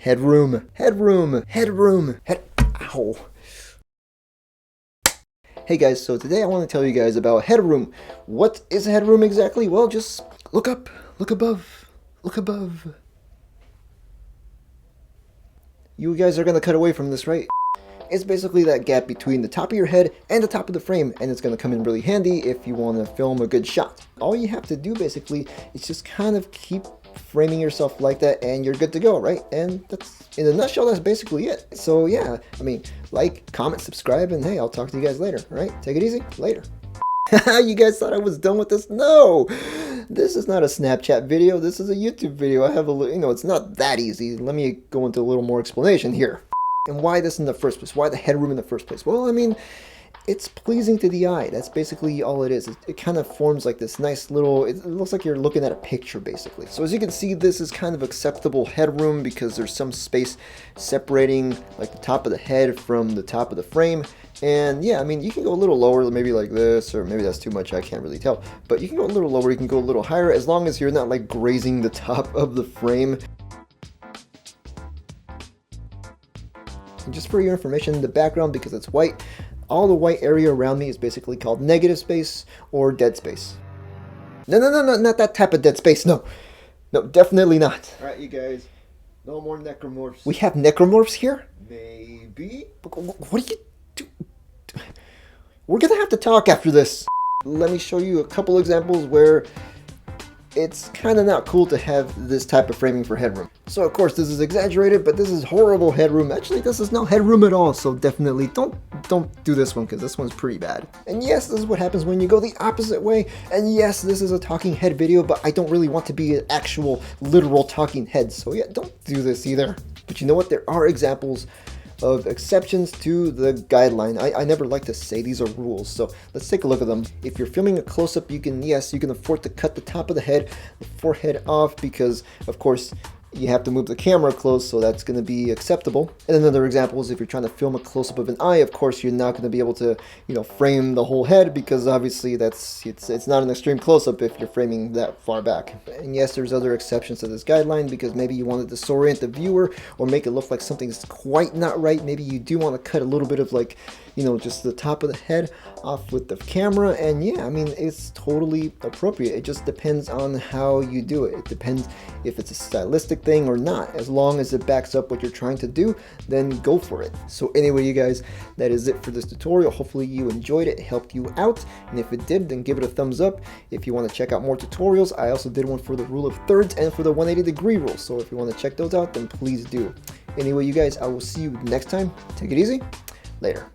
Headroom, headroom, headroom, ow. Hey guys, so today I want to tell you guys about headroom. What is headroom exactly? Well, just look up, look above, look above. You guys are gonna cut away from this, right? It's basically that gap between the top of your head and the top of the frame, and it's going to come in really handy if you want to film a good shot. All you have to do basically is just kind of keep framing yourself like that and you're good to go, right? And that's, in a nutshell, that's basically it. So yeah, I mean, like, comment, subscribe, and hey, I'll talk to you guys later, all right? Take it easy, later. You guys thought I was done with this? No! This is not a Snapchat video, this is a YouTube video. I have a little, it's not that easy. Let me go into a little more explanation here. And why this in the first place? Why the headroom in the first place? Well, I mean, it's pleasing to the eye. That's basically all it is. It kind of forms like this nice little, it looks like you're looking at a picture basically. So as you can see, this is kind of acceptable headroom because there's some space separating like the top of the head from the top of the frame. And yeah, I mean, you can go a little lower, maybe like this, or maybe that's too much, I can't really tell. But you can go a little lower, you can go a little higher, as long as you're not like grazing the top of the frame. And just for your information, the background, because it's white, all the white area around me is basically called negative space or dead space. No, not that type of dead space, no. No, definitely not. Alright, you guys, no more necromorphs. We have necromorphs here? Maybe. What are you doing? We're gonna have to talk after this. Let me show you a couple examples where it's kind of not cool to have this type of framing for headroom. So of course this is exaggerated, but this is horrible headroom. Actually, this is no headroom at all, so definitely don't do this one, because this one's pretty bad. And yes, this is what happens when you go the opposite way. And yes, this is a talking head video, but I don't really want to be an actual literal talking head, so yeah, don't do this either. But you know what? There are examples of exceptions to the guideline. I never like to say these are rules, so let's take a look at them. If you're filming a close-up, you can afford to cut the top of the head, the forehead off, because of course you have to move the camera close, so that's going to be acceptable. And another example is if you're trying to film a close-up of an eye, of course you're not going to be able to, frame the whole head, because obviously it's not an extreme close-up if you're framing that far back. And yes, there's other exceptions to this guideline, because maybe you want to disorient the viewer or make it look like something's quite not right. Maybe you do want to cut a little bit of just the top of the head off with the camera, and yeah, I mean, it's totally appropriate. It just depends on how you do it. It depends if it's a stylistic thing or not. As long as it backs up what you're trying to do, then go for it. So anyway, you guys, that is it for this tutorial. Hopefully you enjoyed it, helped you out, and if it did, then give it a thumbs up. If you want to check out more tutorials, I also did one for the rule of thirds and for the 180-degree rule, so if you want to check those out, then please do. Anyway, you guys, I will see you next time. Take it easy. Later.